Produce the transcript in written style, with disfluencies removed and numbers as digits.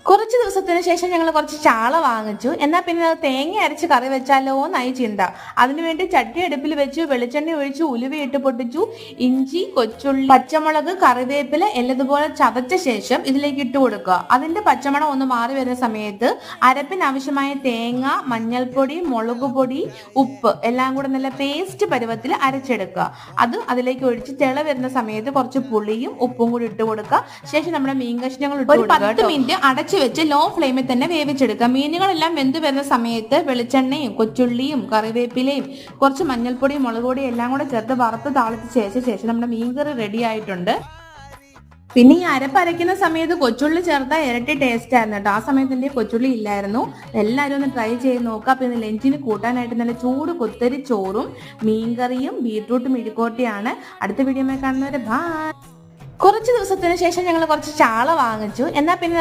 കുറച്ച് ദിവസത്തിന് ശേഷം ഞങ്ങൾ കുറച്ച് ചാള വാങ്ങിച്ചു. എന്നാൽ പിന്നെ അത് തേങ്ങ അരച്ച് കറി വെച്ചാലോ എന്നായി ചിന്ത. അതിനുവേണ്ടി ചട്ടി അടുപ്പിൽ വെച്ചു, വെളിച്ചെണ്ണ ഒഴിച്ചു, ഉലുവയിട്ട് പൊട്ടിച്ചു, ഇഞ്ചി, കൊച്ചുള്ളി, പച്ചമുളക്, കറിവേപ്പില എല്ലതുപോലെ ചതച്ച ശേഷം ഇതിലേക്ക് ഇട്ട് കൊടുക്കുക. അതിന്റെ പച്ചമണം ഒന്ന് മാറി വരുന്ന സമയത്ത് അരപ്പിന് ആവശ്യമായ തേങ്ങ, മഞ്ഞൾപ്പൊടി, മുളക് പൊടി, ഉപ്പ് എല്ലാം കൂടെ നല്ല പേസ്റ്റ് പരുവത്തിൽ അരച്ചെടുക്കുക. അത് അതിലേക്ക് ഒഴിച്ച് തിള വരുന്ന സമയത്ത് കുറച്ച് പുളിയും ഉപ്പും കൂടി ഇട്ട് കൊടുക്കുക. ശേഷം നമ്മുടെ മീൻ കഷ്ണങ്ങൾ ഇട്ട് കൊടുക്കുക. 10 മിനിറ്റ് അടച്ചു വെച്ച് ലോ ഫ്ലെയിമിൽ തന്നെ വേവിച്ചെടുക്കുക. മീനുകളെല്ലാം വെന്ത് വരുന്ന സമയത്ത് വെളിച്ചെണ്ണയും കൊച്ചുള്ളിയും കറിവേപ്പിലയും കുറച്ച് മഞ്ഞൾപ്പൊടിയും മുളക് പൊടിയും എല്ലാം കൂടെ ചേർത്ത് വറുത്ത് താളിച്ച് ശേഷം നമ്മുടെ മീൻകറി റെഡി ആയിട്ടുണ്ട്. പിന്നെ ഈ അരപ്പരയ്ക്കുന്ന സമയത്ത് കൊച്ചുള്ളി ചേർത്താൽ ഇരട്ടി ടേസ്റ്റ് ആയിരുന്നു കേട്ടോ. ആ സമയത്ത് എൻ്റെ കൊച്ചുള്ളി ഇല്ലായിരുന്നു. എല്ലാവരും ഒന്ന് ട്രൈ ചെയ്ത് നോക്കുക. പിന്നെ ലഞ്ചിന് കൂട്ടാനായിട്ട് നല്ല ചൂട് കുത്തരി ചോറും മീൻകറിയും ബീട്രൂട്ട് മെഴുക്കോട്ടിയാണ്. അടുത്ത വീഡിയോ കാണുന്നവരെ ബൈ. കുറച്ച് ദിവസത്തിന് ശേഷം ഞങ്ങൾ കുറച്ച് ചാള വാങ്ങിച്ചു. എന്നാൽ പിന്നെ